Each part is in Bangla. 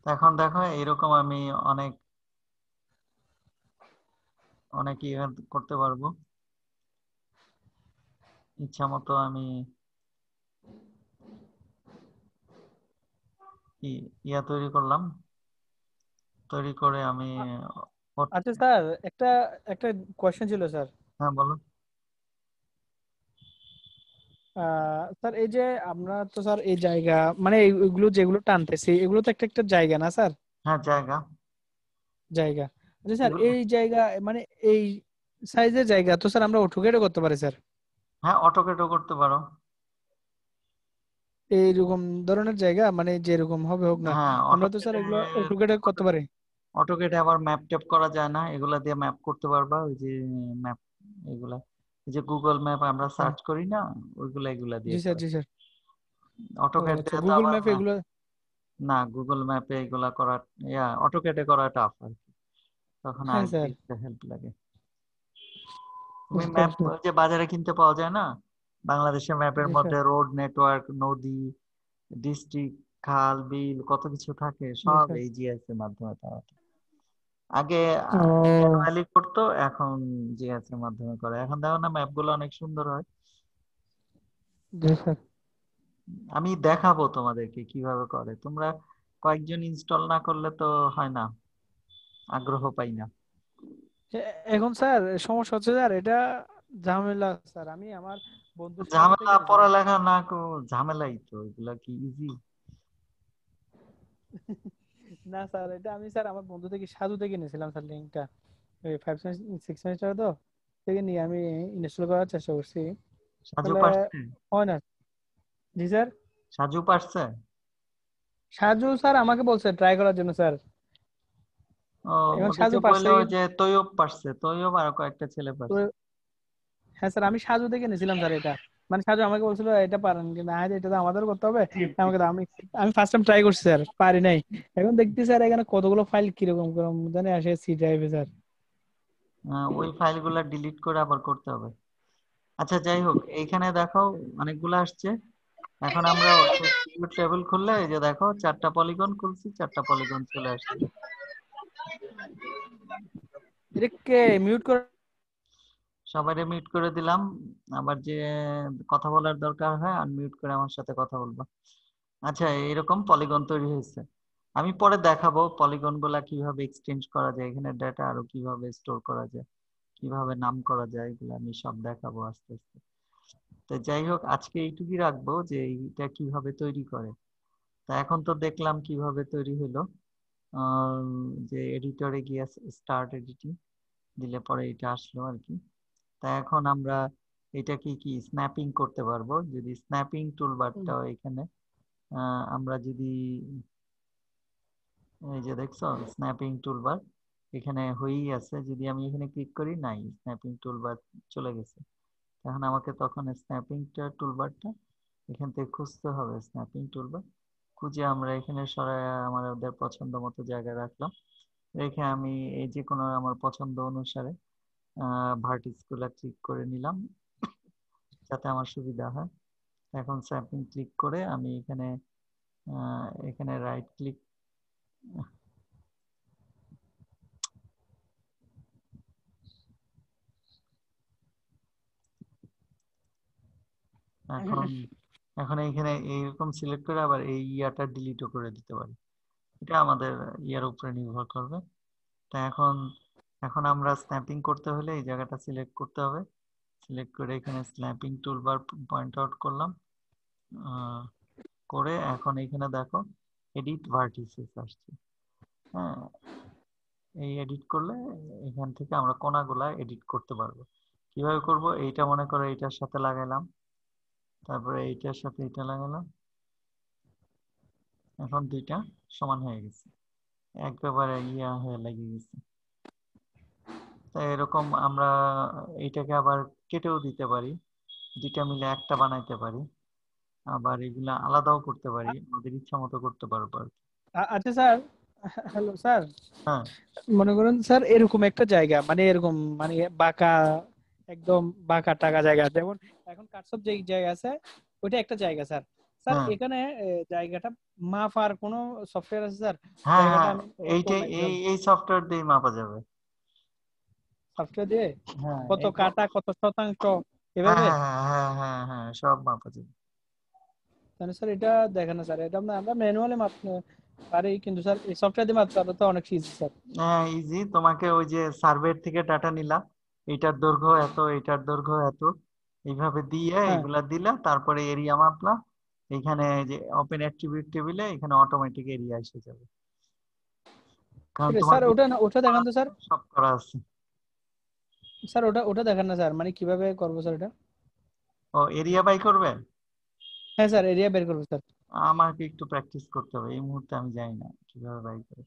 এখন দেখো এরকম আমি অনেক অনেক ইয়ে করতে পারবো, ইচ্ছা মতো আমি ইয়া তৈরি করলাম, তৈরি করে আমি আ- আচ্ছা স্যার, একটা একটা কোয়েশ্চেন ছিল স্যার। হ্যাঁ বলো। স্যার এই যে আমরা তো স্যার এই জায়গা, মানে এগুলো যেগুলো টানতেছি এগুলো তো একটা একটা জায়গা না স্যার? হ্যাঁ জায়গা জায়গা। আচ্ছা স্যার, এগুলো, এই জায়গা মানে এই সাইজের জায়গা তো স্যার আমরা অটোকেটও করতে পারি স্যার? হ্যাঁ অটোকেটও করতে পারো। এইরকম ধরনের জায়গা মানে যেরকম হবে হোক না, হ্যাঁ আমরা তো স্যার এগুলো অটোকেটে করতে পারি? অটোকেটে আবার ম্যাপ ট্যাপ করা যায় না, এগুলা দিয়ে ম্যাপ করতে পারবা। ওই যে ম্যাপ, এগুলা এই যে গুগল ম্যাপ আমরা হ্যাঁ। সার্চ করি না, ওইগুলা এগুলা জি দিয়ে স্যার, করে। জি স্যার। ও অটোক্যাড আচ্ছা, দিয়ে তো গুগল আবার ম্যাপে এগুলো। না, গুগল ম্যাপে এগুলা করা, অটোক্যাডে করা টাফ আর কি, তখন আর হ্যাঁ কি স্যার, একটা হেল্প লাগে। তুমি বুঝতে ম্যাপ পারছি। যে বাজারে কিনতে পাওয়া যায় না, বাংলাদেশের ম্যাপের জি স্যার, মধ্যে রোড নেটওয়ার্ক, নদী, ডিস্ট্রিক্ট, খাল বিল কত কিছু থাকে, জি সব স্যার। এই জিএস এর মাধ্যমে পাওয়া যায়। আগে ও, ম্যানুয়ালি করতো, এখন জিএস এর মাধ্যমে করে। এখন দেখো না ম্যাপ গুলো অনেক সুন্দর হয়। জি স্যার। আমি দেখাবো তোমাদেরকে কিভাবে করে, তোমরা কয়েকজন ইনস্টল না করলে তো হয় না, আগ্রহ পাই না। এখন স্যার সমস্যা হচ্ছে স্যার, এটা ঝামেলা স্যার। আমি আমার বন্ধুর সাজু ঝামেলা থেকে নিয়েছিলাম। পড়ালেখা না ঝামেলাই তো, এগুলা কি ইজি? না স্যার, এটা আমি স্যার আমার বন্ধু থেকে সাজু থেকে নিয়েছিলাম স্যার লিঙ্কটা। ওই 5 6 সেমিস্টার তো থেকে নিয়ে আমি ইনস্টল করার চেষ্টা করছি। সাজু তাহলে পারছে? হয় না। জি স্যার। সাজু পারছে? সাজু স্যার আমাকে বলছে ট্রাই করার জন্য স্যার। ও, এখন ওদেরকে সাজু বললো পারছে যে তৈয়ব পারছে, তৈয়ব আর কয়েকটা ছেলে তো। পারছে। হ্যাঁ স্যার, আমি সাজু থেকে নিয়েছিলাম স্যার এটা। মানে সাজু আমাকে বলছিল এটা পারেন কিন্তু না, এটা তো আমাদের করতে হবে। আমাকে তো আমি আমি ফার্স্ট টাইম ট্রাই করছি স্যার, পারি নাই। এখন দেখতে স্যার এখানে কতগুলো ফাইল কিরকম কিরকম জানে আসে সি ড্রাইভে স্যার। ওই ফাইলগুলা ডিলিট করে আবার করতে হবে। আচ্ছা যাই হোক, এইখানে দেখো অনেকগুলো আসছে। এখন আমরা টেবিল খুললে এই যে দেখো 4টা পলিগন খুলছি, 4টা পলিগন চলে আসছে। এটাকে মিউট করে। সবাই মিউট করে দিলাম। আবার যে কথা বলার দরকার হয় আনমিউট করে আমার সাথে কথা বলবো। আচ্ছা, এরকম পলিগন তৈরি হয়েছে। আমি পরে দেখাবো পলিগন গুলা কিভাবে এক্সচেঞ্জ করা যায়, এখানে ডেটা আরো কিভাবে স্টোর করা যায়, কিভাবে নাম করা যায়, এগুলো আমি সব দেখাবো আস্তে আস্তে। তো যাই হোক, আজকে এইটুকুই রাখবো যে এইটা কিভাবে তৈরি করে। তা এখন তো দেখলাম কিভাবে তৈরি হলো। যে এডিটরে গিয়ে স্টার্ট এডিটিং দিলে পরে এটা আসলো আর কি। তা এখন আমরা এটাকে কি স্ন্যাপিং করতে পারবো, যদি স্ন্যাপিং টুলবারটা এখানে আমরা যদি এই যে দেখছো স্ন্যাপিং টুলবার এখানে হয়েই আছে, যদি আমি এখানে ক্লিক করি নাই, স্ন্যাপিং টুলবার চলে গেছে। এখন আমাকে তখন স্ন্যাপিং টুলবারটা এখান থেকে খুঁজতে হবে। স্ন্যাপিং টুলবার খুঁজে আমরা এখানে সরায় আমাদের পছন্দ মতো জায়গায় রাখলাম, রেখে আমি এই যে কোনো আমার পছন্দ অনুসারে ভার্টিক্স গুলা ক্লিক করে নিলাম যাতে আমার সুবিধা হয়। এখন স্ন্যাপিং ক্লিক করে আমি এখানে এখানে রাইট ক্লিক, এখন এখন এইখানে এইরকম সিলেক্ট করে আবার এই ইয়াটা ডিলিটও করে দিতে পারি। এটা আমাদের ইয়ার উপরে নির্ভর করবে। তা এখন এখন আমরা স্ন্যাপিং করতে হলে এই জায়গাটা সিলেক্ট করতে হবে। সিলেক্ট করে এখানে স্ন্যাপিং টুলবার পয়েন্ট আউট করলাম, আহ, করে এখন এখানে দেখো এডিট ভার্টিসেস আসছে। হ্যাঁ, এই এডিট করলে এখান থেকে আমরা কোনাগুলা এডিট করতে পারবো। কিভাবে করব, এইটা মনে করো এইটার সাথে লাগাইলাম, তারপরে এইটার সাথে এটা লাগালাম, এখন দুইটা সমান হয়ে গেছে, একেবারে ইয়া হয়ে লেগে গেছে। তাই এরকম আমরা এইটাকে আবার কেটেও দিতে পারি, দুইটা মিলে একটা বানাইতে পারি, আবার এগুলা আলাদাও করতে পারি, আমাদের ইচ্ছা মতো করতে পারবো আর কি। আচ্ছা স্যার, হ্যালো স্যার। হ্যাঁ মনে করেন স্যার এরকম একটা জায়গা, মানে এরকম মানে বাঁকা, একদম বাঁকা টাকা জায়গা, যেমন এখন কাটসব যে জায়গা আছে ওইটা একটা জায়গা স্যার। স্যার হ্যাঁ এখানে জায়গাটা মাপার কোনো সফটওয়্যার আছে স্যার? হ্যাঁ জায়গাটা হ্যাঁ, আমি এইটাই করলাম এই কিভাবে? এই সফটওয়্যার দিয়ে মাপা যাবে। সফটওয়্যার দিয়ে হ্যাঁ কত এটা, কাটা, কত শতাংশ, হ্যাঁ এভাবে? হ্যাঁ হ্যাঁ হ্যাঁ হ্যাঁ হ্যাঁ, সব মাপা যাবে। তাহলে স্যার এটা দেখেন না স্যার, এটা আমরা ম্যানুয়ালি মাপতে পারি, কিন্তু স্যার এই সফটওয়্যার দিয়ে মাপতে পারলে তো অনেক ইজি স্যার। হ্যাঁ ইজি, তোমাকে ওই যে সার্ভে থেকে ডাটা নিলা, এটার দৈর্ঘ্য এত, এটার দৈর্ঘ্য এত, এইভাবে দিয়ে হ্যাঁ এগুলা দিলা, তারপরে এরিয়া মাপলা, এখানে যে ওপেন অ্যাট্রিবিউট টেবিলে এখানে অটোমেটিক এরিয়া এসে যাবে, কারণ তোমার স্যার ওটা ওটা দেখান তো স্যার। সব করা আছে। স্যার ওটা ওটা দেখান না স্যার, মানে কিভাবে করবো স্যার এটা? ও এরিয়া বাই করবে? হ্যাঁ স্যার, এরিয়া বের করবো স্যার। আমাকে একটু প্র্যাকটিস করতে হবে, এই মুহূর্তে আমি জানি না কিভাবে বাই করে।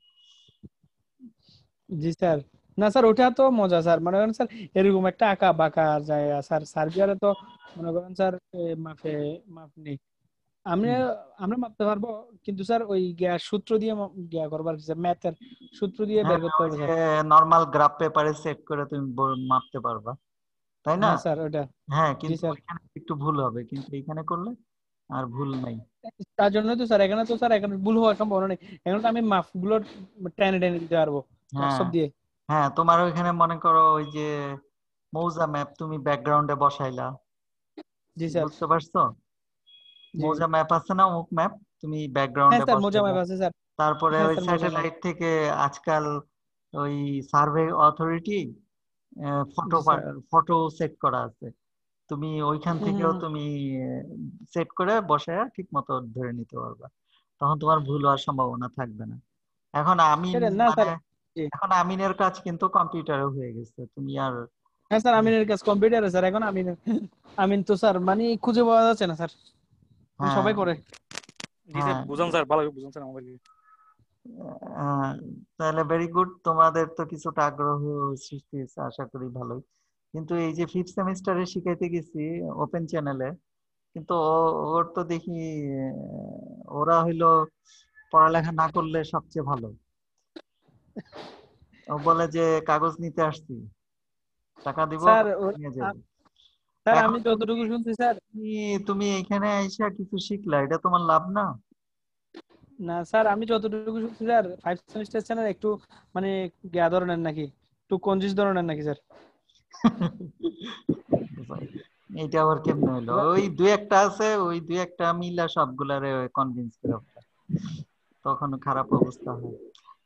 জি স্যার। না স্যার, ওটা তো মজা স্যার, মনে করেন স্যার এরকম একটা আঁকা বাঁকা জায়গা স্যার, সার্বিয়ারে তো মনে করেন স্যার মাপে মাপ নেই। আমরা হুম। আমরা মাপতে পারবো, কিন্তু স্যার ওই সূত্র দিয়ে গিয়া করবার স্যার, ম্যাথের সূত্র দিয়ে হ্যাঁ বের করতে ওই হবে যে স্যার। নর্মাল গ্রাফ পেপারে সেট করে তুমি মাপতে পারবা, তাই না? হ্যাঁ স্যার ওটা। হ্যাঁ জি কিন্তু স্যার। ওইখানে একটু ভুল হবে, কিন্তু এইখানে করলে আর ভুল নাই। তার জন্য তো স্যার এখানে তো স্যার এখানে ভুল হওয়ার সম্ভাবনা নেই। এখানে তো আমি মাপগুলো টেনে টেনে দিতে পারবো হ্যাঁ ওয়াটসঅ্যাপ দিয়ে। হ্যাঁ, তোমার ওইখানে মনে করো ওই যে মৌজা ম্যাপ তুমি ব্যাকগ্রাউন্ডে বসাইলা, জি স্যার। বুঝতে পারছো? জি। মৌজা ম্যাপ আছে না, মুখ ম্যাপ, তুমি হ্যাঁ ব্যাকগ্রাউন্ডে স্যার, মোজা বসাইলা, মাপ আছে স্যার। তারপরে হ্যাঁ ওই স্যার, মোজা মাপ। স্যাটেলাইট থেকে আজকাল ওই সার্ভে অথরিটি ফটো জি স্যার। ফটো সেট করা আছে, তুমি ওইখান হুম হুম থেকেও হুম। তুমি সেট করে বসায় ঠিক মতো ধরে নিতে পারবা, তখন তোমার ভুল হওয়ার সম্ভাবনা থাকবে না। এখন আমিন সেটা না মানে, স্যার। জি। এখন আমিনের কাজ কিন্তু কম্পিউটারে হয়ে গেছে, তুমি আর হ্যাঁ স্যার, আমিনের কাছে কম্পিউটারে স্যার, এখন আমিন, আমিন তো স্যার মানে খুঁজে পাওয়া যাচ্ছে না স্যার, এখন হ্যাঁ সবাই করে। জি স্যার, হ্যাঁ বুঝান স্যার, ভালো করে বুঝান স্যার আমাদেরকে। আহ, তাহলে ভেরি গুড, তোমাদের তো কিছুটা আগ্রহ সৃষ্টি হয়েছে, আশা করি ভালোই। কিন্তু এই যে ফিফথ সেমিস্টারে শিখাইতে গেছি ওপেন চ্যানেলে, কিন্তু ওর তো দেখি ওরা হইলো পড়ালেখা না করলে সবচেয়ে ভালো। ও বলে যে কাগজ নিতে আসছি, টাকা দিব, স্যার কাগজ নিয়ে যাবো। স্যার এখন আমি যতটুকু শুনছি স্যার। তুমি তুমি এখানে আইসা কিছু শিখলা, এটা তোমার লাভ না? না স্যার, আমি যতটুকু শুনছি স্যার, ফাইভ সেমিস্টার স্যার একটু মানে গিয়া ধরনের নাকি, একটু কঞ্জুস ধরনের নাকি স্যার। এইটা আবার কেমনে হইলো? এবার ওই দুই একটা আছে, ওই দুই একটা মিলা সবগুলারে কনভিন্স করে ফেলে, তখন খারাপ অবস্থা হয়।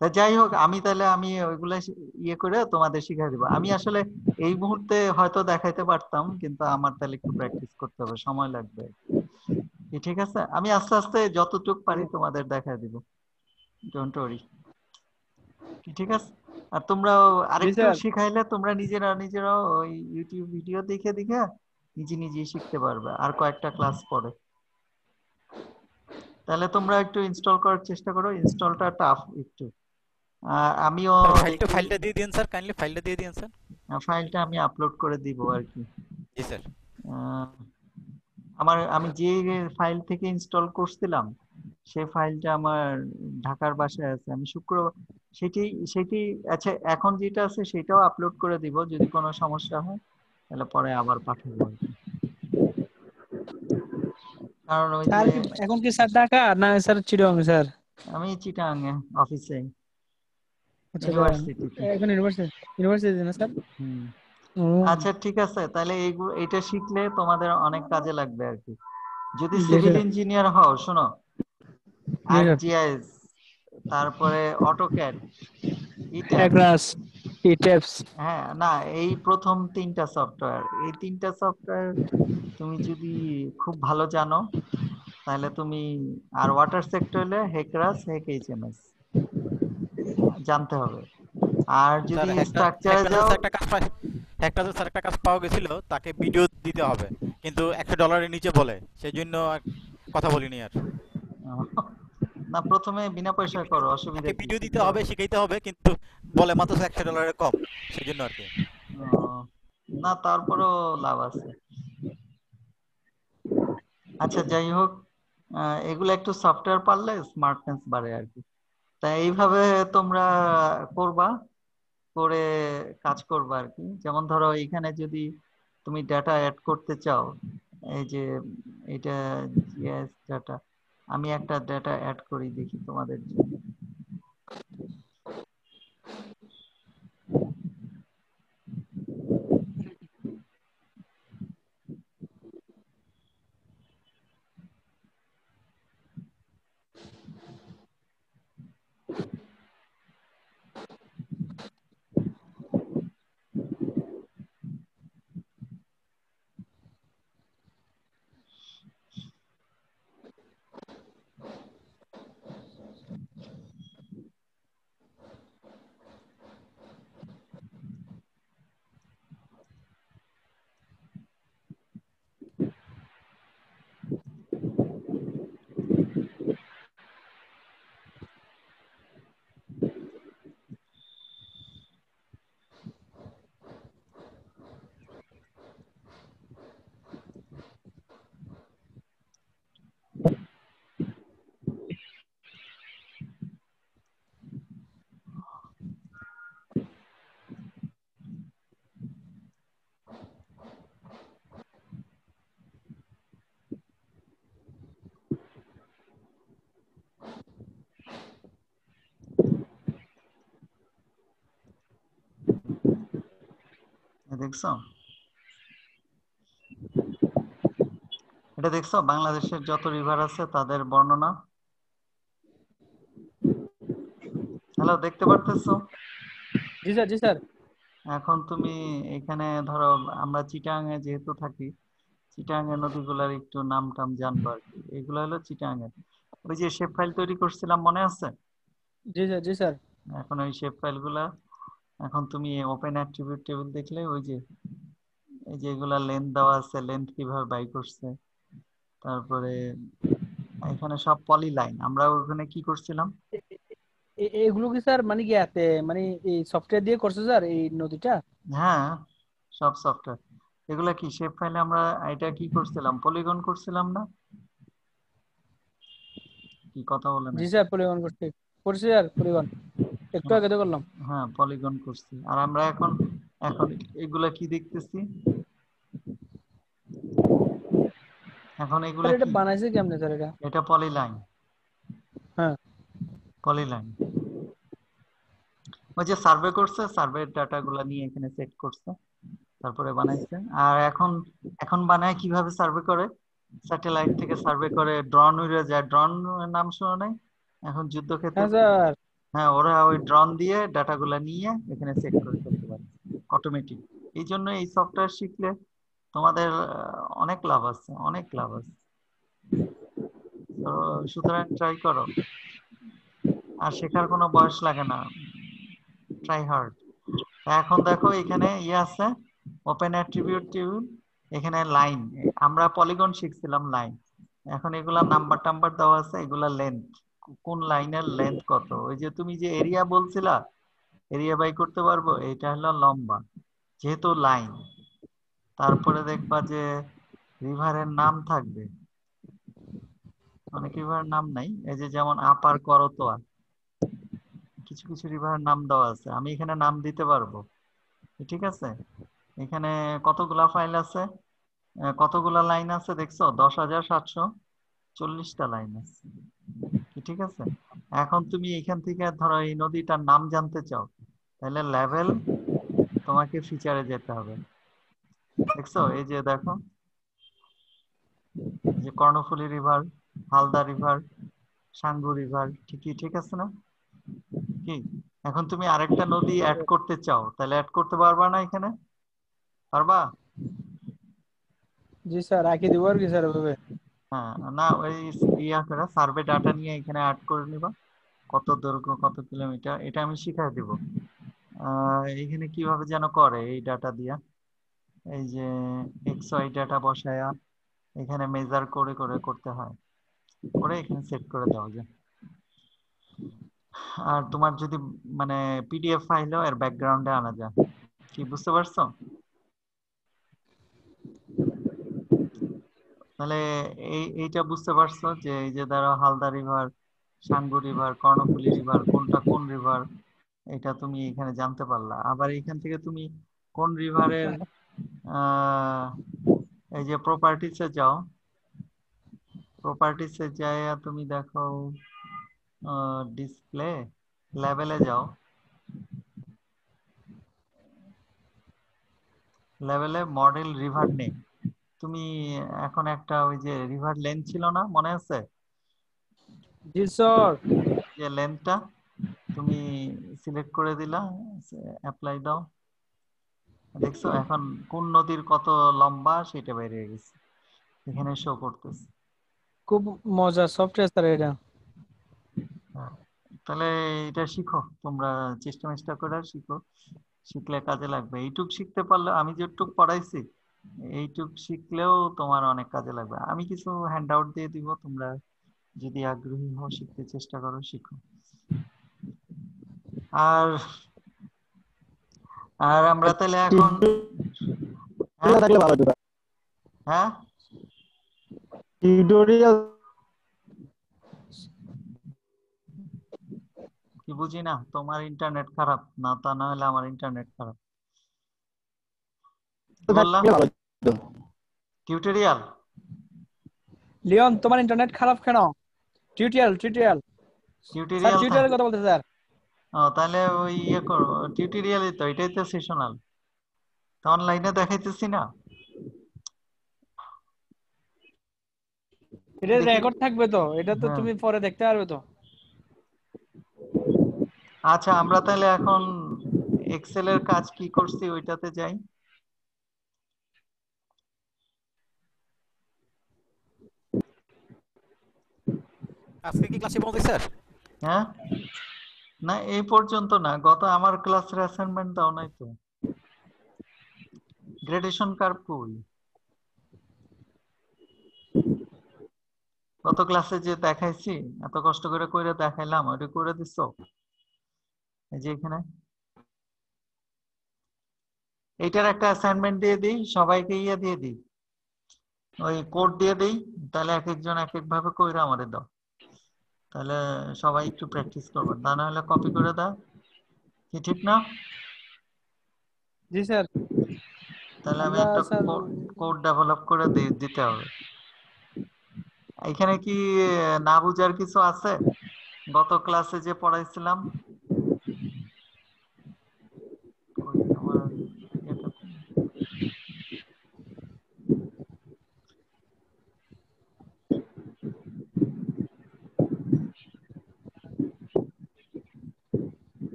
তা যাই হোক, আমি তাহলে আমি ওইগুলা ইয়ে করে তোমাদের শিখাই দিব। আমি আসলে এই মুহূর্তে হয়তো দেখাইতে পারতাম, কিন্তু আমার তাহলে একটু প্র্যাকটিস করতে হবে, সময় লাগবে। কি ঠিক আছে, আমি আস্তে আস্তে যতটুকু পারি তোমাদের দেখাই দিব, ডোন্ট ওয়ারি। কি ঠিক আছে? আর তোমরাও জি আরেকটু স্যার। শিখাইলে তোমরা নিজেরা নিজেরাও ওই ইউটিউব ভিডিও দেখে দেখে নিজে নিজে শিখতে পারবে আর কয়েকটা ক্লাস পরে। তাহলে তোমরা একটু ইনস্টল করার চেষ্টা করো, ইনস্টলটা টাফ একটু। আর আমিও স্যার ফাইলটা দেখি, ফাইলটা দিয়ে দিন স্যার, কাইন্ডলি ফাইলটা দিয়ে দিন স্যার। ফাইলটা আমি আপলোড করে দিব আর কি। জি স্যার। আহ, আমি যে ফাইল থেকে ইনস্টল করছিলাম, সেই ফাইলটা আমার ঢাকার বাসায় আছে, আমি শুক্রবার সেটি সেটি আচ্ছা, এখন যেটা আছে সেটাও আপলোড করে দিব, যদি কোনো সমস্যা হয় তাহলে পরে আবার পাঠাবো আর কি। কারণ ওই স্যার যে কি এখন কি স্যার ঢাকা না স্যার চিটাগাং স্যার? আমি চিটাগাং অফিসে, আচ্ছা স্যার, ইউনিভার্সিটিতে। এখন ইউনিভার্সিটি, ইউনিভার্সিটি না স্যার? হুম। ও। আচ্ছা ঠিক আছে, তাহলে এটা শিখলে তোমাদের অনেক কাজে লাগবে আর কি। যদি জি সিভিল স্যার। ইঞ্জিনিয়ার হও, শোনো, জি স্যার। আর্কজিআইএস, তারপরে অটোক্যাড, ইট্যাবস। একরাস, ই ট্যাপস। হ্যাঁ না, এই প্রথম তিনটা সফটওয়্যার, এই তিনটা সফটওয়্যার তুমি যদি খুব ভালো জানো, তাহলে তুমি, আর ওয়াটার সেক্টর হলে হেকরাস, হেক এইচএমএস জানতে হবে। আর স্যার যদি একটা স্ট্রাকচারে একটা যাও, স্যার একটা কাজ পাই, একটা স্যার একটা কাজ পাওয়া গেছিল, তাকে ভিডিও দিতে হবে, কিন্তু $100 নিচে বলে, সেই জন্য আর কথা বলিনি আর। না প্রথমে বিনা তাকে পয়সায় ভিডিও করো, অসুবিধা তাকে কি, ভিডিও দিতে কিন্তু হবে, শিখাইতে হবে, কিন্তু বলে মাত্র $100 কম, সেই জন্য আর কি। আহ, না তারপরেও লাভ আছে। আচ্ছা যাই হোক, এগুলো একটু সফটওয়্যার পারলে স্মার্টনেস বাড়ে আর কি। তাই এইভাবে তোমরা করবা, করে কাজ করবা আর কি। যেমন ধরো এখানে যদি তুমি ডাটা অ্যাড করতে চাও, এই যে এটা জিএস ডাটা, আমি একটা ডেটা অ্যাড করি দেখি তোমাদের জন্য। দেখছো, এটা দেখছো বাংলাদেশের যত রিভার আছে তাদের বর্ণনা। হ্যালো, দেখতে পারতেছো? জি স্যার, জি স্যার। এখন তুমি এখানে ধরো, আমরা চিটাং এ যেহেতু থাকি, চিটাং এর নদীগুলার একটু নাম টাম জানবো আর কি। এগুলো হলো চিটাং এর। ওই যে শেপ ফাইল তৈরি করছিলাম, মনে আছে? জি স্যার, জি স্যার। এখন ওই শেপ ফাইল গুলা, এখন তুমি ওপেন অ্যাট্রিবিউট টেবিল দেখলে ওই যে এই যে এগুলা লেন্থ দেওয়া আছে, লেন্থ কিভাবে বাই করছে, তারপরে এখানে সব পলি লাইন। আমরা ওখানে কি করছিলাম? এগুলো কি স্যার মানে কি এতে মানে এই সফটওয়্যার দিয়ে করছে স্যার এই নদীটা? হ্যাঁ, সব সফটওয়্যার। এগুলা কি শেপ ফাইলে আমরা এটা কি করছিলাম, পলিগন করছিলাম না? কি কথা বলে না? জি স্যার, পরিবহন করছি, করছি স্যার পরিবহন, একটু হ্যাঁ, আগে তো করলাম। হ্যাঁ, পলিগন করছি। আর আমরা এখন এখন এগুলা কি দেখতেছি? এখন স্যার এগুলা এটা কি? বানাইছে কেমনে স্যার এটা? এটা পলিলাইন, হ্যাঁ। পলিলাইন। ওই যে সার্ভে করছে, সার্ভের ডাটা গুলা নিয়ে এখানে সেট করছে, তারপরে বানাইছে। আর এখন এখন বানায় কিভাবে সার্ভে করে? স্যাটেলাইট থেকে সার্ভে করে, ড্রোন উড়ে যায়। ড্রোন নাম শোনো নাই? এখন যুদ্ধক্ষেত্রে, হ্যাঁ স্যার। হ্যাঁ, ওরা ওই ড্রোন দিয়ে ডাটাগুলা নিয়ে এখানে সেট করে ফেলতে পারে অটোমেটিক। এই জন্য এই সফটওয়্যার শিখলে তোমাদের অনেক লাভ আছে, অনেক লাভ আছে। তো সুতরাং ট্রাই করো। আর শেখার কোনো বয়স লাগে না, ট্রাই হার্ড। এখন দেখো এখানে ইয়ে আছে, ওপেন অ্যাট্রিবিউট টেবিল, এখানে লাইন। আমরা পলিগন শিখছিলাম, লাইন। এখন এগুলা নাম্বার টাম্বার দেওয়া আছে, এগুলা লেন্থ, কোন লাইনের লেন্থ কত। ওই যে তুমি যে এরিয়া বলছিলা, এরিয়া বাই করতে পারবো, এটা হলো লম্বা যেহেতু লাইন। তারপরে দেখবা যে রিভারের নাম থাকবে, অনেক রিভারের নাম নাই। এই যে যেমন আপার করতোয়া, কিছু কিছু রিভারের নাম দেওয়া আছে, আমি এখানে নাম দিতে পারবো। ঠিক আছে? এখানে কতগুলা ফাইল আছে, কতগুলা লাইন আছে দেখছো? 10,740টা লাইন আছে। ঠিক আছে? এখন তুমি এখান থেকে ধরো এই নদীটার নাম জানতে চাও, তাহলে লেভেল, তোমাকে ফিচারে যেতে হবে। দেখছো, এই যে দেখো, এই যে Karnaphuli river, Halda river, Sangu river, ঠিকই, ঠিক আছে না? কি, এখন তুমি আরেকটা নদী অ্যাড করতে চাও, তাহলে অ্যাড করতে পারবা না এখানে? পারবা? জি স্যার, রাখি দিব আর কি স্যার ওভাবে। হ্যাঁ, না, ওই ইয়া করে সার্ভে ডাটা নিয়ে এখানে অ্যাড করে নিবা, কত দৈর্ঘ্য, কত কিলোমিটার, এটা আমি শিখাই দিব। এখানে কিভাবে যেন করে এই ডাটা দিয়া, এই যে এক্স ওয়াই ডাটা বসায়া এখানে মেজার করে করে করতে হয়, করে এখানে সেট করে দেওয়া যায়। আর তোমার যদি মানে পিডিএফ ফাইলও এর ব্যাকগ্রাউন্ডে আনা যায়। কি বুঝতে পারছো? তাহলে এইটা বুঝতে পারছো যে এই যে ধরো Halda river, Sangu river, Karnaphuli river, কোনটা কোন রিভার, এটা তুমি এখানে জানতে পারলা। আবার এখান থেকে তুমি কোন রিভারের আহ এই যে প্রপার্টিসে যাও, প্রপার্টিসে যায় তুমি দেখো ডিসপ্লে লেভেলে যাও, লেভেলে মডেল রিভার নেম। তুমি এখন একটা ওই যে রিভার লেন ছিল না, মনে আছে? জি স্যার। যে লেনটা তুমি সিলেক্ট করে দিলা, অ্যাপ্লাই দাও, দেখছো এখন কোন নদীর কত লম্বা সেটা বের হয়ে গেছে, এখানে শো করতেছে। খুব মজার সফটওয়্যার স্যার এটা। হ্যাঁ, তাহলে এটা শিখো তোমরা, চেষ্টা মেষ্টা করে শিখো, শিখলে কাজে লাগবে। এইটুক শিখতে পারলে, আমি যেটুক পড়াইছি এইটুক শিখলেও তোমার অনেক কাজে লাগবে। আমি কিছু হ্যান্ড আউট দিয়ে দিব, তোমরা যদি আগ্রহী হও শিখতে চেষ্টা করো, শিখো। আর আর আমরা তাহলে এখন, হ্যাঁ থাকলে ভালো হতো। হ্যাঁ টিউটোরিয়াল কি বুঝি না, তোমার ইন্টারনেট খারাপ না, তা না হলে আমার ইন্টারনেট খারাপ। কি বললা? থাকলে ভালো হতো। টিউটোরিয়াল? লিওন তোমার ইন্টারনেট খারাপ কেন? টিউটোরিয়াল টিউটোরিয়াল স্যার, টিউটোরিয়াল টিউটোরিয়ালের কথা বলতে স্যার। ও তাহলে ওই ইয়ে করো, টিউটোরিয়ালই তো, এটাই তো সেশনাল, তো অনলাইনে দেখাইতেছি না, এটা দেখি। রেকর্ড থাকবে তো, এটা তো হ্যাঁ, তুমি পরে দেখতে পারবে তো। আচ্ছা আমরা তাহলে এখন এক্সেলের কাজ কি করছি ওইটাতে যাই। আজকে কি ক্লাসে পৌঁছে স্যার? হ্যাঁ, না এই পর্যন্ত না, গত আমার ক্লাসের অ্যাসাইনমেন্ট দাও নাই তো, গ্রেডেশন কার্ভ কই? গত ক্লাসে যে দেখাইছি, এত কষ্ট করে কইরা দেখাইলাম, ওইটা করে দিছো? এই যে এখানে এইটার একটা অ্যাসাইনমেন্ট দিয়ে দিই, সবাইকে ইয়ে দিয়ে দিই, ওই কোড দিয়ে দিই, তাহলে এক একজন এক এক ভাবে কইরা আমারে দাও, তাহলে সবাই একটু প্র্যাকটিস করবে, তা না হলে কপি করে দাও, কি ঠিক না? জি স্যার। তাহলে আমি আমরা একটা স্যার কোড ডেভেলপ করে দিতে হবে। এখানে কি না বুঝার কিছু আছে? গত ক্লাসে যে পড়াইছিলাম, ওই আমার এটা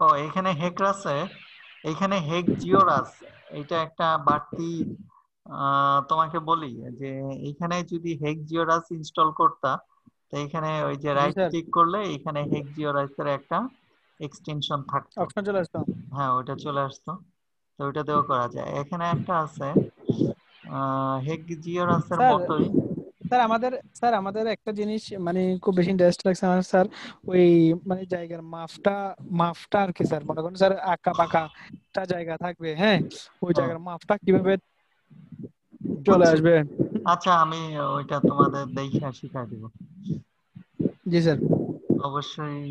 ও এখানে হেকরাসে, এখানে হেক জিওরাস, এটা একটা বাড়তি, তোমাকে বলি যে এইখানে যদি হেক জিওরাস ইনস্টল করতা, তো এখানে ওই যে জি রাইট স্যার, ক্লিক করলে এখানে হেক জিওরাসের একটা এক্সটেনশন থাকতো। অপশন চলে আসতো। হ্যাঁ, ওইটা চলে আসতো, তো ওইটা দিয়েও করা যায়। এখানে একটা আছে হেক জিওরাসের স্যার, মতোই। স্যার আমাদের একটা জিনিস মানে খুব বেশি ইন্টারেস্ট লাগছে আমার স্যার, ওই মানে জায়গার মাপটা আর কি স্যার, মনে করেন স্যার আঁকা বাঁকা একটা জায়গা থাকবে, হ্যাঁ, ওই হ্যাঁ, জায়গার মাপটা কিভাবে চলে বুঝছি। আসবে। আচ্ছা আমি ওইটা তোমাদের দেখে শিখাই দিব জি স্যার। অবশ্যই।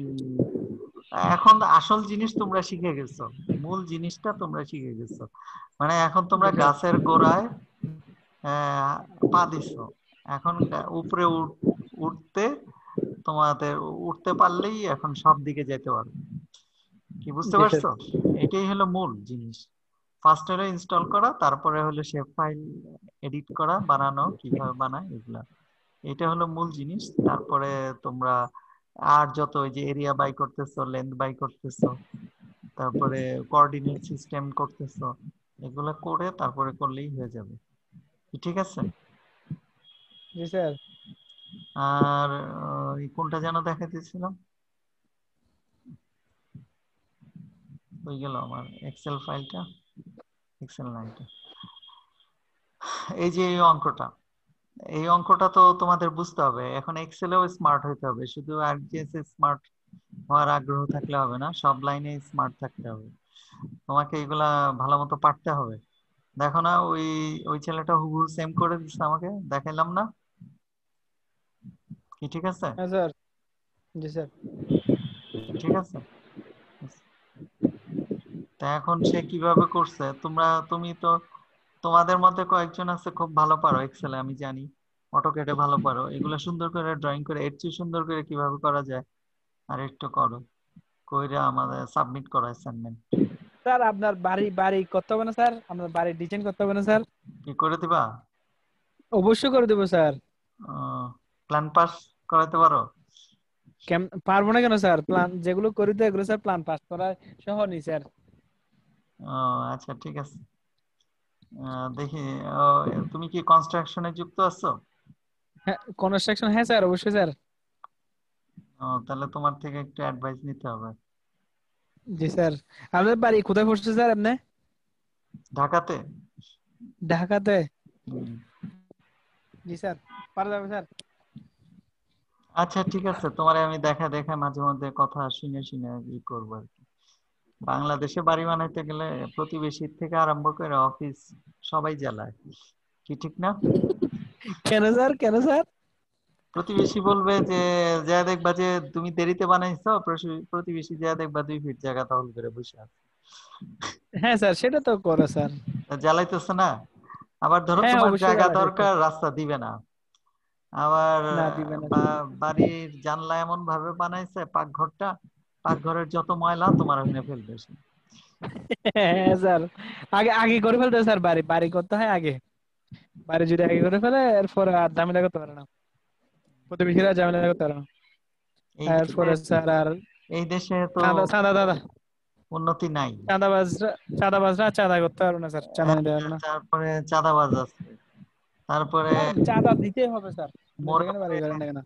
এখন আসল জিনিস তোমরা শিখে গেছো, মূল জিনিসটা তোমরা শিখে গেছো, মানে এখন তোমরা জি স্যার। গাছের গোড়ায় আহ, পা দিছো, এখন উপরে উঠতে, তোমাদের উঠতে পারলেই এখন সব দিকে যেতে পারবে, কি বুঝতে জি স্যার। পারছো? এটাই হলো মূল জিনিস। ফার্স্ট হলো ইনস্টল করা, তারপরে হলো শেপ ফাইল এডিট করা, বানানো, কিভাবে বানায় এগুলা, এটা হলো মূল জিনিস। তারপরে তোমরা আর যত ওই যে এরিয়া বাই করতেছো, লেন্থ বাই করতেছো, তারপরে কোঅর্ডিনেট সিস্টেম করতেছো, এগুলা করে তারপরে করলেই হয়ে যাবে, ঠিক আছে? জি স্যার। আর কোনটা যেন দেখাইতেছিলাম, হয়ে গেল আমার এক্সেল ফাইলটা, এক্সেল নাইনটা। এই যে এই অঙ্কটা, এই অঙ্কটা তো তোমাদের বুঝতে হবে, এখন এক্সেলেও স্মার্ট হইতে হবে, শুধু আরজিএস স্মার্ট হওয়ার আগ্রহ থাকলে হবে না, সব লাইনে স্মার্ট থাকতে হবে, তোমাকে এগুলা ভালো মতো পারতে হবে। দেখো না, ওই ওই ছেলেটা হুবহু সেম করে দিচ্ছে আমাকে, দেখাইলাম না, কি ঠিক আছে? হ্যাঁ স্যার। জি স্যার। ঠিক আছে, তা এখন সে কিভাবে করছে, তুমি তো তোমাদের মধ্যে কয়েকজন আছে খুব ভালো পারো এক্সেলে, আমি জানি অটোক্যাডে ভালো পারো, এগুলা সুন্দর করে ড্রয়িং করে এর চেয়ে সুন্দর করে কিভাবে করা যায় আর একটু করো, কইরা আমাদের সাবমিট করো অ্যাসাইনমেন্ট। স্যার আপনার বাড়ি বাড়ি করতে হবে না স্যার, আপনার বাড়ির ডিজাইন করতে হবে না স্যার? কি করে দিবা? অবশ্যই করে দেবো স্যার। প্ল্যান পাস করাতে পারো? পারবো না কেন স্যার? প্ল্যান যেগুলো করি তো এগুলো স্যার প্ল্যান পাস করা সহ নি স্যার। আচ্ছা ঠিক আছে। দেখি, তুমি কি কনস্ট্রাকশনে যুক্ত আছো? হ্যাঁ, কনস্ট্রাকশন, হ্যাঁ স্যার অবশ্যই স্যার। তাহলে তোমার থেকে একটু অ্যাডভাইস নিতে হবে। জি স্যার। আপনার বাড়ি কোথায় পড়ছে স্যার আপনি? ঢাকাতে? ঢাকাতে? হুম। জি স্যার, পারা যাবে স্যার। আচ্ছা ঠিক আছে, তোমারে আমি দেখা দেখা মাঝে মধ্যে কথা শুনে শুনে ই করবো আর কি। বাংলাদেশে বাড়ি বানাইতে গেলে প্রতিবেশীর থেকে আরম্ভ করে অফিস সবাই জ্বালায়, কি ঠিক না? কেন স্যার, কেন স্যার? প্রতিবেশী বলবে যে যা দেখবা যে তুমি দেরিতে বানাইছো, প্রতিবেশী যা দেখবা 2 ফিট জায়গা দখল করে বসে আছে। হ্যাঁ স্যার, সেটা তো করে স্যার। জ্বালাইতেছে না? আবার ধরো হ্যাঁ তোমার অবশ্যই জায়গা জ্বালাবে তো। দরকার, রাস্তা দিবে না। আবার না দিবে না স্যার। বাড়ির জানলা এমন ভাবে বানাইছে, পাকঘরের যত ময়লা তোমার ওখানে ফেলবে সে। হ্যাঁ স্যার, আগে আগে করে ফেলতে হয় স্যার, বাড়ি বাড়ি করতে হয় আগে। বাড়ি যদি আগে করে ফেলে এরপর আর ঝামেলা করতে পারে না, প্রতিবেশীরা ঝামেলা করতে পারে না। এই দেশে এরপরে স্যার আর এই দেশে তো চাঁদা চাঁদা দাদা উন্নতি নাই। চাঁদাবাজরা চাঁদাবাজরা চাঁদা করতে পারবে না স্যার, চাঁদা নিতে পারবে না। তারপরে চাঁদাবাজ আছে, তারপরে স্যার চাঁদা দিতেই হবে স্যার, আপনি মোড়ে যেখানে বাড়ি করেন না কেন।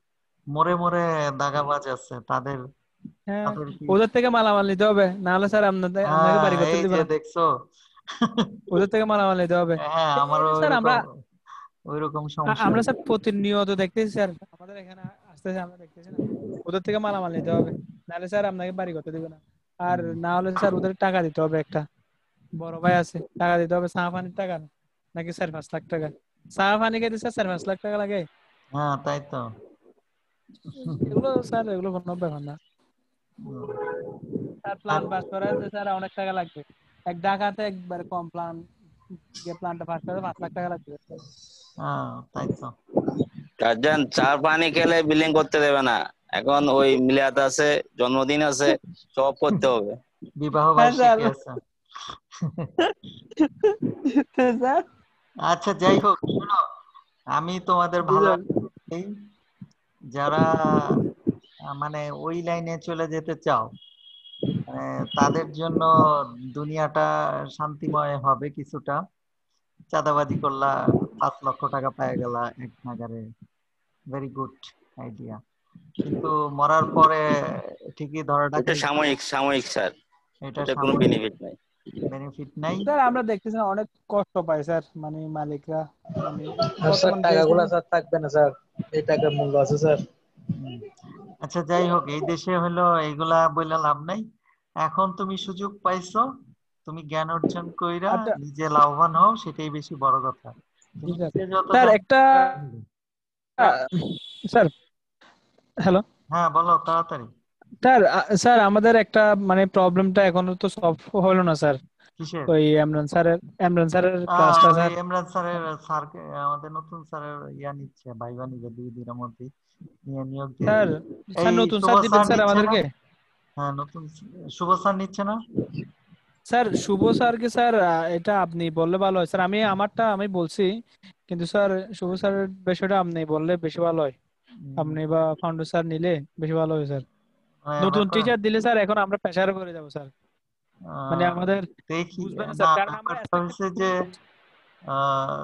মোড়ে মোড়ে দাগাবাজ আছে, তাদের হ্যাঁ, তাদের কি? ওদের থেকে মালামাল নিতে হবে, না হলে স্যার আপনাদের আপনাকে বাড়ি করতে এই দিবে যে না। দেখছো। ওদের থেকে মালামাল নিতে হবে। হ্যাঁ, আমারও স্যার আমরা ওইরকম সমস্যা আমরা হয়েছে। স্যার প্রতিনিয়ত দেখতেছি স্যার, আমাদের এখানে আসতেছে আমরা দেখতেছি না। ওদের থেকে মালামাল নিতে হবে, নাহলে স্যার আপনাকে বাড়ি করতে দিবে না। আর হুম। না হলে স্যার ওদের টাকা দিতে হবে একটা, বড় ভাই আছে, টাকা দিতে হবে। চা পানির টাকা নাকি 4-5 লাখ টাকা? চা পানি খেতে স্যার 4-5 লাখ টাকা লাগে? হ্যাঁ তাই তো। এগুলো স্যার এগুলো কোনো ব্যাপার না। হুম। স্যার আর প্ল্যান পাস করাতে স্যার অনেক টাকা লাগবে। এক ঢাকাতে একবার কম প্ল্যান, যে প্ল্যানটা পাস করে 5 লাখ টাকা লাগবে। তাই তো। গার্জিয়ান চা পানি খেলে বিলিং করতে দেবে না। এখন ওই মিলাদ আছে, জন্মদিন আছে, সব করতে হবে। বিবাহ হ্যাঁ স্যার। বার্ষিকী আছে। স্যার আচ্ছা যাই হোক, শোনো, আমি তোমাদের জি ভালো স্যার। এই যারা মানে ওই লাইনে চলে যেতে চাও, মানে তাদের জন্য দুনিয়াটা শান্তিময় হবে কিছুটা। চাঁদাবাজি করলা, 5 লক্ষ টাকা পেয়ে গেলা এক নাগারে, ভেরি গুড আইডিয়া। কিন্তু মরার পরে ঠিকই ধরাটা এটা খাইছো। সাময়িক সাময়িক স্যার, এটা এটা কোনো সাময়িক, বেনিফিট নাই। বেনিফিট নাই। স্যার আমরা দেখতেছি না, অনেক কষ্ট পায় স্যার, মানে মালিকরা, মানে আর স্যার বর্তমান যে টাকাগুলো স্যার থাকবে না স্যার, এই টাকার মূল্য আছে স্যার। হুম। আচ্ছা যাই হোক, এই দেশে হলো এইগুলা বইলা লাভ নাই। এখন তুমি সুযোগ পাইছো, তুমি জ্ঞান অর্জন কইরা আচ্ছা। নিজে লাভবান হও, সেটাই বেশি বড় কথা। জি তুমি স্যার। নিজে যত স্যার জানো। একটা স্যার, হ্যালো হ্যাঁ বলো তাড়াতাড়ি। স্যার। স্যার আমাদের একটা মানে প্রবলেমটা এখনো তো সলভ হলো না স্যার। কিসের? ওই ইমরান স্যারের ক্লাসটা ওই স্যার। ইমরান স্যারের স্যারকে, আমাদের নতুন স্যারের নিচ্ছে, ভাইবা নিবে 2 দিনের মধ্যে, নিয়ে নিয়োগ দিয়ে স্যার দিবে। স্যার এই নতুন শুভ স্যার দিবেন স্যার স্যার নিচ্ছে না? আমাদেরকে? হ্যাঁ নতুন শুভ স্যার নিচ্ছে না? স্যার শুভ স্যারকে স্যার এটা আপনি বললে ভালো হয় স্যার, আমি আমারটা আমি বলছি, কিন্তু স্যার শুভ স্যারের বিষয়টা আপনি বললে বেশি ভালো হয়। উম, আপনি বা ফাউন্ডার স্যার নিলে বেশি ভালো হয় স্যার। নতুন ব্যাপার, টিচার দিলে স্যার এখন আমরা প্রেসারে পড়ে যাবো স্যার, মানে আহ, আমাদের দেখি। বুঝবে না না স্যার, কারণ আমরা ব্যাপারটা expected হয়েছে খুব যে করছি।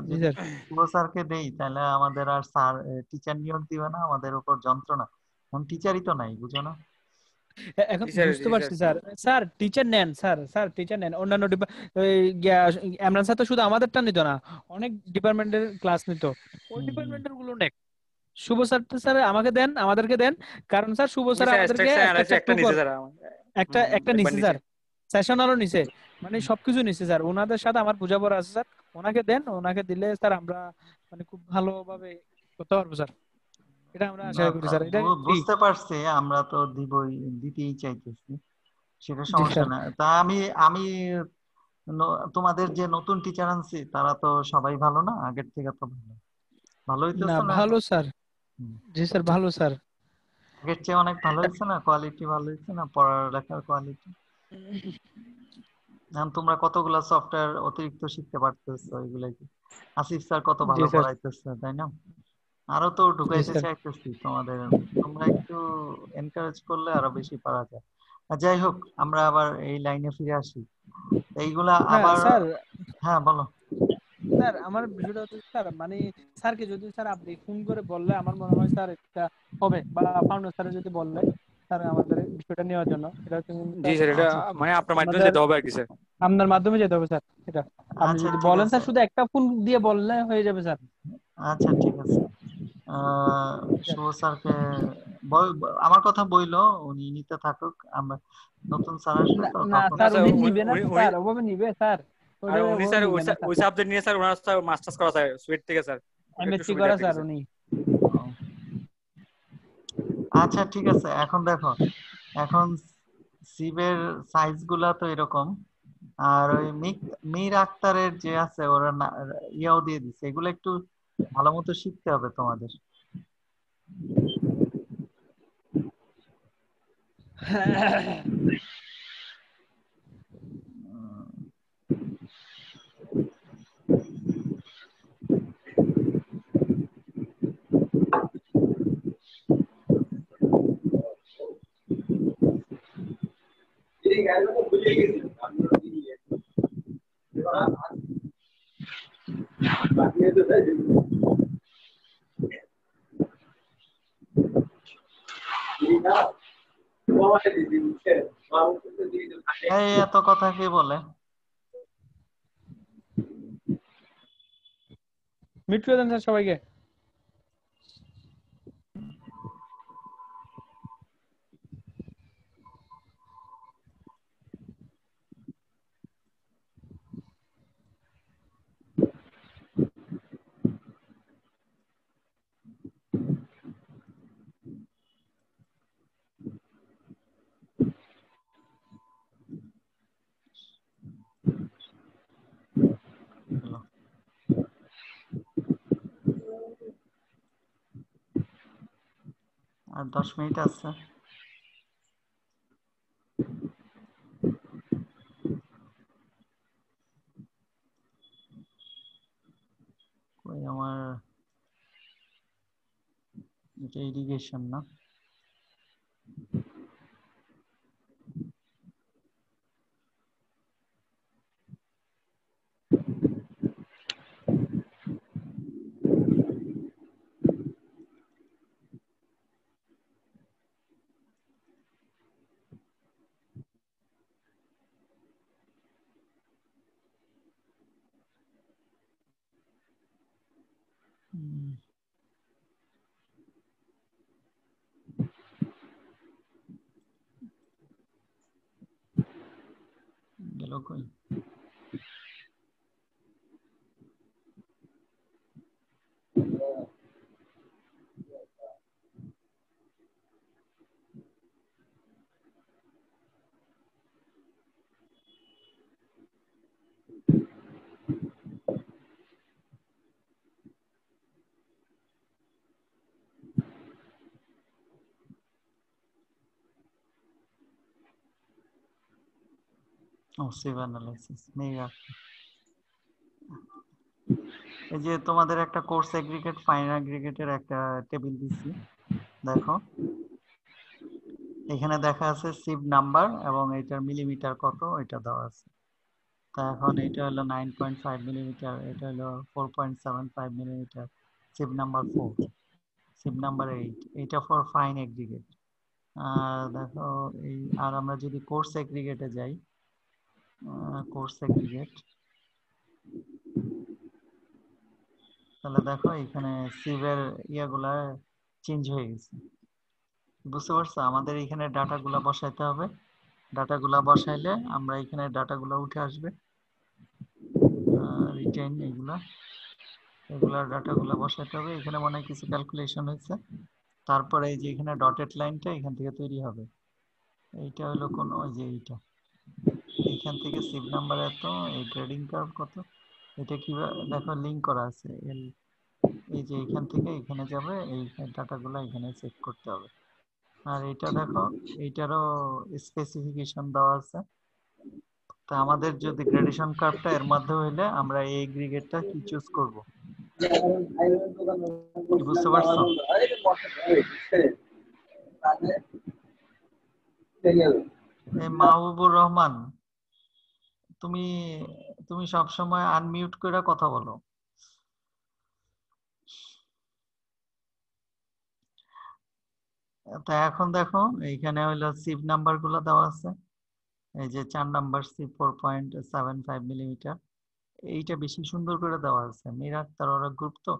জি যদি স্যার। শুভ স্যারকে দেই তাহলে আমাদের আর স্যার টিচার নিয়োগ দিবে না, আমাদের উপর যন্ত্রণা। এখন টিচারই তো নাই, বুঝো না? এখন বুঝতে পারছি স্যার। স্যার টিচার নেন স্যার, স্যার টিচার নেন অন্যান্য এমরান স্যার তো শুধু আমাদেরটা নিত না, অনেক ডিপার্টমেন্টের ক্লাস নিত, ওই হুম, হুম। ডিপার্টমেন্টের গুলো নেক। শুভ স্যার স্যার আমাকে দেন, আমাদেরকে দেন, কারণ স্যার শুভ স্যার আমাদেরকে একটা একটা টিউটর একটা একটা নিছে স্যার, সেশনালও নিছে, মানে সবকিছু নিছে স্যার। ওনাদের সাথে আমার বোঝাপড়া আছে স্যার, ওনাকে দেন, ওনাকে দিলে স্যার আমরা মানে খুব ভালোভাবে করতে পারবো স্যার, এটা আমরা আশা না, করি স্যার, এটা ফ্রি। বুঝতে পারছি, আমরা তো দিতেই চাইতেছি, সেটা জি সমস্যা স্যার। না। তা আমি আমি তোমাদের যে নতুন টিচার আনছি তারা তো সবাই ভালো না, আগের থেকে তো ভালো ভালো না হইতেছে না ভালো এখন? স্যার। হুম। জি স্যার ভালো স্যার। আগের চেয়ে অনেক ভালো হয়েছে না, কোয়ালিটি ভালো হয়েছে না পড়ালেখার কোয়ালিটি? এখন তোমরা কতগুলা সফটওয়্যার অতিরিক্ত শিখতে পারতেছো, এগুলা কি আসিফ স্যার কত জি ভালো স্যার। পড়াইতেছে তাই না? আরো তো জি ঢুকাইতে স্যার। চাইতেছি তোমাদের, তোমরা একটু এনকারেজ করলে আরো বেশি পারা যায়। যাই হোক, আমরা আবার এই লাইনে ফিরে আসি। এইগুলা না আবার, স্যার, হ্যাঁ বলো। স্যার আমার বিষয়টা হচ্ছে স্যার মানে স্যারকে যদি স্যার আপনি ফোন করে বললে আমার মনে হয় স্যার এটা হবে, বা ফাউন্ডার স্যার যদি বললে স্যার আমাদের বিষয়টা নেওয়ার জন্য, এটা হচ্ছে কিন্তু জি স্যার স্যার, এটা আচ্ছা ঠিক মানে আপনার মাধ্যমে আমাদের যেতে হবে আর কি স্যার। আপনার মাধ্যমে যেতে হবে স্যার এটা। আপনি আচ্ছা যদি ঠিক বলেন আছে। স্যার, শুধু একটা ফোন দিয়ে বললে হয়ে যাবে স্যার। আচ্ছা ঠিক আছে। স্যার, শুভ স্যারকে আমার কথা বইলো, উনি নিতে থাকুক। আমরা নতুন স্যার আসবে না তো না তখন। না স্যার, স্যার, উনি উনি নিবে না উনি তো উনি স্যার, ওভাবে নিবে স্যার? আর ওটা উনি ওভাবে স্যার নিবে না স্যার। ওই সাবজেক্ট নিয়ে স্যার ওনার স্যার মাস্টার্স করা স্যার সুইট থেকে স্যার, ওটা একটু এমএসসি সুবিধা করা একদিকে স্যার স্যার। উনি। ও, আচ্ছা ঠিক আছে। এখন দেখো, এখন সিবের সাইজ গুলা তো এরকম, আর ওই মীর আক্তারের যে আছে ওরা ইয়াও দিয়ে দিচ্ছে, এগুলো একটু ভালো মতো শিখতে হবে তোমাদের। এই এত কথা কে বলে? মিট করে দেন স্যার সবাইকে। হলো। আর 10 মিনিট আছে। কই আমার, এটা ইরিগেশন না? হুম, গেল কই? ও, সিভ অ্যানালাইসিস মেগা। এই যে তোমাদের একটা কোর্স এগ্রিগেট ফাইন এগ্রিগেটের একটা টেবিল দিছি, দেখো এখানে দেখা আছে সিভ নাম্বার এবং এটার মিলিমিটার কত এটা দেওয়া আছে। তা এখন এটা হলো 9.5 মিলিমিটার, এটা হলো 4.75 মিলিমিটার। সিভ নাম্বার 4, সিভ নাম্বার 8, এটা ফর ফাইন এগ্রিগেট। আর দেখো এই, আর আমরা যদি কোর্স এগ্রিগেটে যাই, কোর্স এগ্রিগেট, তাহলে দেখো এখানে সিভের ইয়াগুলা চেঞ্জ হয়ে গেছে। বুঝতে পারছো? আমাদের এখানে ডাটাগুলা বসাইতে হবে, ডাটাগুলা বসাইলে আমরা এখানে ডাটাগুলা উঠে আসবে, রিটেন এগুলা, এগুলার ডাটাগুলা বসাইতে হবে। এখানে মনে হয় কিছু ক্যালকুলেশন হয়েছে, তারপরে এই যে এখানে ডটেড লাইনটা এখান থেকে তৈরি হবে। এইটা হলো কোন, ওই যে এইটা, এইখান থেকে সিভ নাম্বার এত, এই গ্রেডিং কার্ভ কত, এটা কিভাবে দেখো লিংক করা আছে। এই যে এখান থেকে এখানে যাবে, এই ডাটাগুলো এখানে সেভ করতে হবে। আর এটা দেখো, এইটারও স্পেসিফিকেশন দেওয়া আছে। তা আমাদের যদি গ্রেডেশন কার্ভটা এর মধ্যে হইলে আমরা এই এগ্রিগেটটা কি চুজ করব, কি বুঝতে পারছো? এই মাহবুবুর রহমান, তুমি তুমি সব সময় আনমিউট করে কথা বলো। তা এখন দেখো এইখানে হইলো সিভ নাম্বার গুলো দেওয়া আছে। এই যে 4 নাম্বার সিভ 4.75 মিলিমিটার, এইটা বেশি সুন্দর করে দেওয়া আছে। মীর আক্তার ওরা গ্রুপ তো।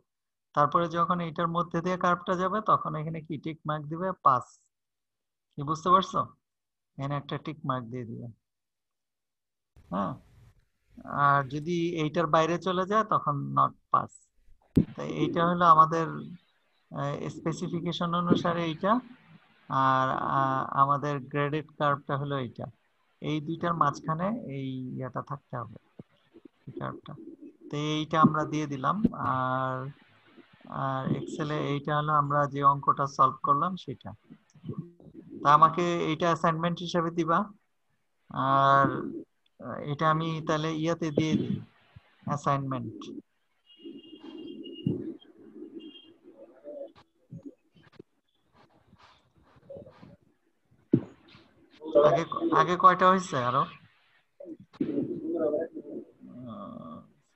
তারপরে যখন এইটার মধ্যে দিয়ে কার্ভটা যাবে তখন এখানে কি টিক মার্ক দিবে, পাস। কি বুঝতে পারছো? এখানে একটা টিক মার্ক দিয়ে দিবে। হ্যাঁ, আর যদি এইটার বাইরে চলে যায় তখন নট পাস। তাই এইটা হলো আমাদের স্পেসিফিকেশন অনুসারে এইটা। আর আমাদের গ্রেডেড কার্ভটা হলো এইটা। এই দুইটার মাঝখানে এই ইয়াটা থাকতে হবে, এই কার্ভটা। তো এইটা আমরা দিয়ে দিলাম। আর আর এক্সেলে এইটা হলো আমরা যে অঙ্কটা সলভ করলাম সেটা। তা আমাকে এইটা অ্যাসাইনমেন্ট হিসেবে দিবা। আর এটা আমি তাহলে ইয়াতে দিয়ে দিই, অ্যাসাইনমেন্ট। আগে আগে কয়টা হয়েছে আরো?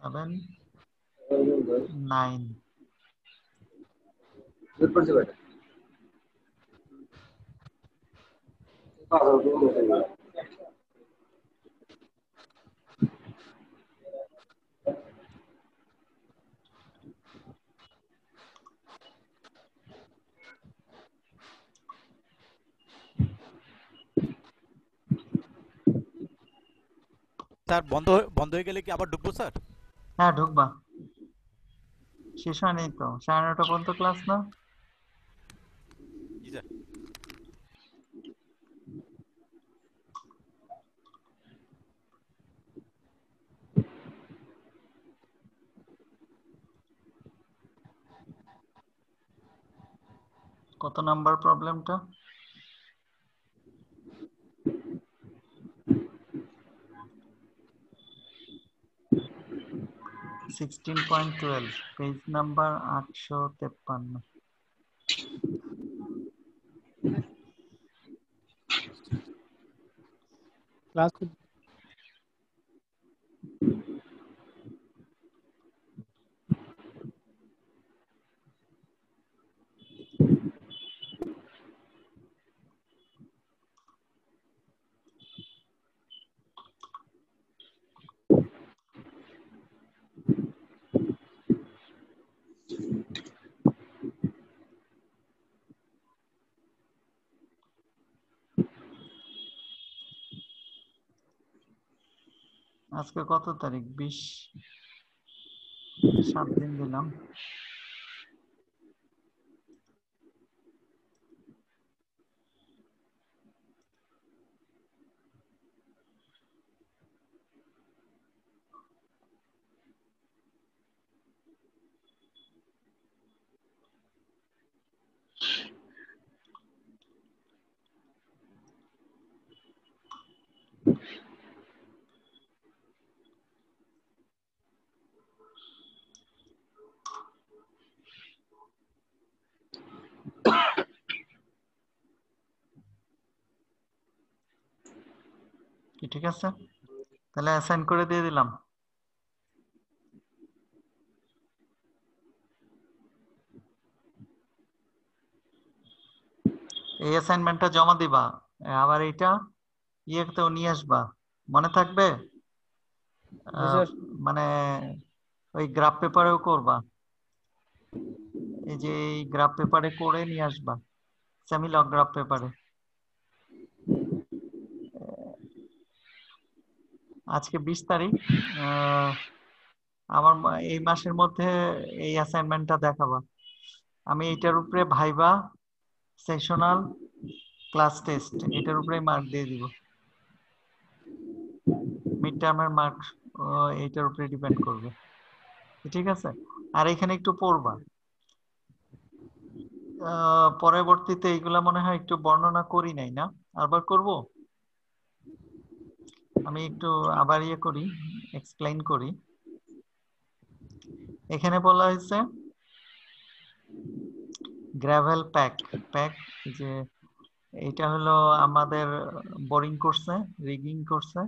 7, 9। স্যার বন্ধ হয়ে গেলে কি আবার ঢুকবো স্যার? হ্যাঁ ঢুকবা, শেষ হয়নি তো, 9:30 পর্যন্ত ক্লাস না? জি স্যার। কত নাম্বার প্রবলেমটা? 16.12, পেজ নাম্বার 853। ক্লাস আজকে কত তারিখ? 20, 7 দিন দিলাম। কি ঠিক আছে? তাহলে অ্যাসাইন করে দিয়ে দিলাম। এই অ্যাসাইনমেন্টটা জমা দিবা, আবার এইটা ইয়েতেও নিয়ে আসবা, মনে থাকবে? জি স্যার। মানে ওই গ্রাফ পেপারেও করবা, এই যে এই গ্রাফ পেপারে করে নিয়ে আসবা, সেমি লগ গ্রাফ পেপারে। আজকে 20 তারিখ, আমার এই মাসের মধ্যে এই অ্যাসাইনমেন্টটা দেখাবা। আমি এইটার উপরে ভাইবা, সেশনাল, ক্লাস টেস্ট, এটার উপরে মার্ক দিয়ে দিব। মিড টার্মের মার্ক এইটার উপরে ডিপেন্ড করবে, ঠিক আছে। আর এখানে একটু পড়বা, পরবর্তীতে এইগুলা মনে হয় একটু বর্ণনা করি নাই না, আবার করব। আমি একটু আবার ইয়ে করি, এক্সপ্লেইন করি। এখানে বলা হয়েছে গ্রাভেল প্যাক। প্যাক যে এটা হলো আমাদের বোরিং করছে, রিগিং করছে,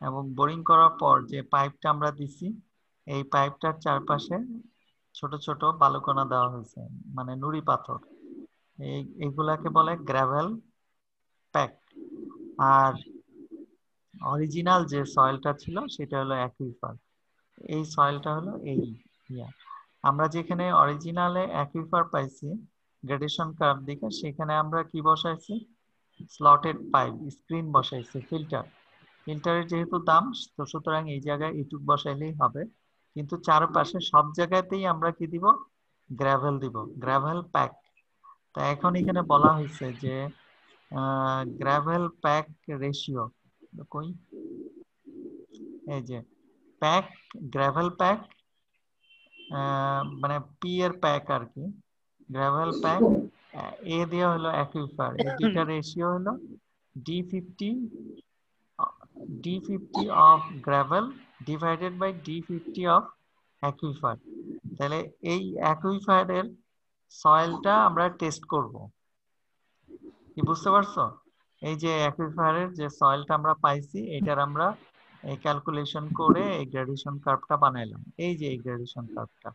এবং বোরিং করার পর যে পাইপটা আমরা দিছি এই পাইপটার চারপাশে ছোট ছোট বালুকণা দেওয়া হয়েছে, মানে নুড়ি পাথর। এইগুলাকে বলে গ্রাভেল প্যাক। আর অরিজিনাল যে সয়েলটা ছিল সেটা হলো অ্যাকুইফার। এই সয়েলটা হলো এই ইয়া। আমরা যেখানে অরিজিনালে অ্যাকুইফার পাইছি গ্রেডেশন কার্ভ দিকে, সেখানে আমরা কি বসাইছি, স্লটেড পাইপ স্ক্রিন বসাইছি, ফিল্টার। ফিল্টারের যেহেতু দাম, তো সুতরাং এই জায়গায় এটুক বসাইলেই হবে, কিন্তু চারপাশে সব জায়গাতেই আমরা কি দিব, গ্রাভেল দিব, গ্রাভেল প্যাক। তা এখন এখানে বলা হয়েছে যে গ্রাভেল প্যাক রেশিও কই, এই যে প্যাক, গ্রাভেল প্যাক, মানে পি এর প্যাক আর কি, গ্রাভেল প্যাক, এ দেওয়া হলো অ্যাকুইফার, এই দুইটা রেশিও হলো D50 of gravel divided by D50 of aquifer. তাহলে এই অ্যাকুইফারের সয়েলটা আমরা টেস্ট করব, কি বুঝতে পারছো? এই যে অ্যাকুইফারের যে সয়েলটা আমরা পাইছি এটার আমরা এই ক্যালকুলেশন করে এই গ্রেডেশন কার্ভটা বানাইলাম। এই যে এই গ্রেডেশন কার্ভটা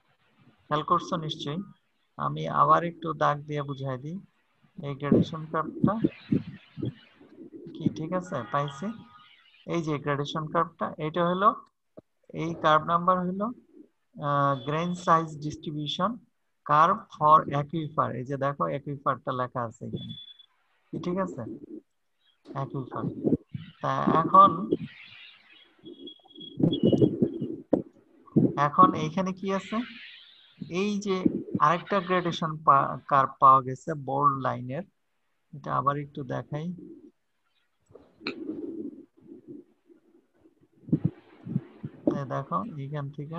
খেয়াল করছো নিশ্চয়ই, আমি আবার একটু দাগ দিয়ে বুঝাই দিই। এই গ্রেডেশন কার্ভটা কি ঠিক আছে পাইছি, এই যে গ্রেডেশন কার্ভটা, এটা হলো এই কার্ভ নাম্বার হলো grain size distribution curve for aquifer. এই যে দেখো অ্যাকুইফারটা লেখা আছে এখানে, ঠিক আছে, অ্যাকুইফার। তা এখন এইখানে কি আছে, এই যে আরেকটা গ্রেডেশন কার্ভ পাওয়া গেছে বোল্ড লাইনের, এটা আবার একটু দেখাই। দেখো এইখান থেকে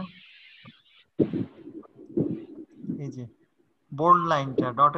এই যে বোল্ড লাইনটা, ডটেড